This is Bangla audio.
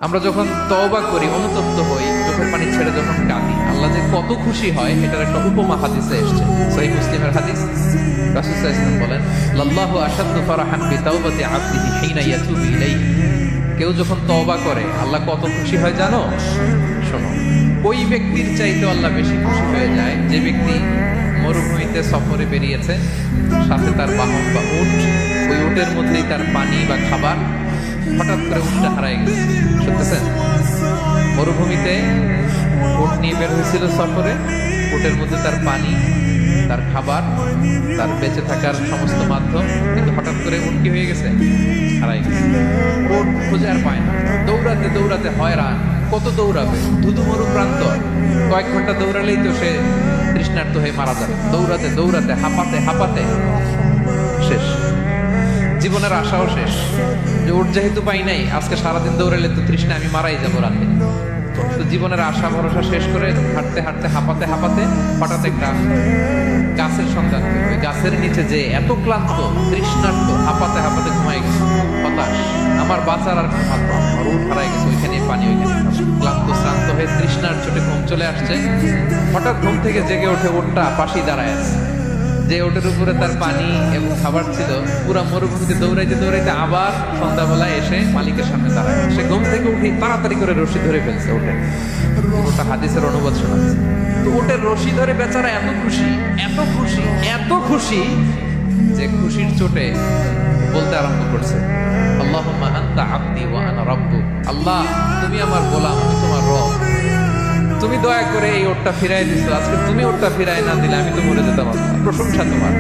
আমরা যখন তওবা করি, অনুতপ্ত হই, চোখের পানি ছেড়ে যখন কাঁদি, আল্লাহ যে কত খুশি হয় এটার একটা উপমা হাদিসে এসেছে। সহিহ মুসলিমের হাদিস, রাসূল সাল্লাল্লাহু আলাইহি ওয়াসাল্লাম বলেন, লাল্লাহু আশাদ্দু ফারাহান বিতাওবাতি আবদিহি হিনা ইয়াতুবু ইলাইহি। কেউ যখন তওবা করে আল্লাহ কত খুশি হয় জানো? শোনো, ওই ব্যক্তির চাইতে আল্লাহ বেশি খুশি হয়ে যায় যে ব্যক্তি মরুভূমিতে সফরে বেরিয়েছে, সাথে তার বাহন বা উট, ওই উটের মধ্যেই তার পানি বা খাবার, হঠাৎ করে উটটা হারায় গেছে। শুনতেছেন? মরুভূমিতে উট নিয়ে বের হয়েছিল সফরে, উটের মধ্যে তার পানি, তার খাবার, তার বেঁচে থাকার সমস্ত মাধ্যম, কিন্তু হঠাৎ করে উট কি হয়ে গেছে? হারাই গেছে। উট খুঁজে আর পায় না, দৌড়াতে দৌড়াতে হয়রান। কত দৌড়াবে? ধুধু মরু প্রান্তর, কয়েক ঘন্টা দৌড়ালেই তো সে তৃষ্ণার্ত হয়ে মারা যাবে। দৌড়াতে দৌড়াতে হাঁপাতে হাঁপাতে শেষ, জীবনের আশাও শেষ। যে উট যেহেতু পাই নাই, আজকে সারাদিন দৌড়ালে তো তৃষ্ণা আমি মারাই যাবো রাতে। তো জীবনের আশা ভরসা শেষ করে হাঁটতে হাঁটতে হাঁপাতে হাঁপাতে হঠাৎ একটা গাছের সন্ধান পেল। ওই গাছের নিচে যে এত ক্লান্ত, তৃষ্ণার্ত, হাঁপাতে হাঁপাতে ঘুমাই গেছে, হতাশ, আমার বাঁচার আর কোনো মাত্র, আমার উঠ হারাই গেছে, ওইখানে পানি, ওইখানে ক্লান্ত শ্রান্ত হয়ে তৃষ্ণার চোটে ঘুম চলে আসছে। হঠাৎ ঘুম থেকে জেগে ওঠে উঠটা পাশেই দাঁড়ায় আছে। যে ওটার উপরে তার পানি এবং খাবার ছিল, পুরা মরুভূমিতে দৌড়াইতে দৌড়াইতে আবার সন্ধ্যাবেলায় এসে মালিকের সামনে দাঁড়ায়। সে ঘুম থেকে উঠে তাড়াতাড়ি করে রশি ধরে ফেলছে ওঠে। ওটা হাদিসের অনুবাদ শোনাচ্ছে। তো ওটের রশি ধরে বেচারা এত খুশি, এত খুশি, এত খুশি যে খুশির চোটে বলতে আরম্ভ করছে, আল্লাহুম্মা আনতা আবদি ওয়া আনা রাব্বুক। আল্লাহ, তুমি আমার গোলাম, আমি তোমার রব। তুমি দয়া করে এই ওটটা ফিরাই দিছো, আজকে তুমি ওটটা ফিরাই না দিলে আমি তো মরে যেতাম। প্রশংসা তোমার।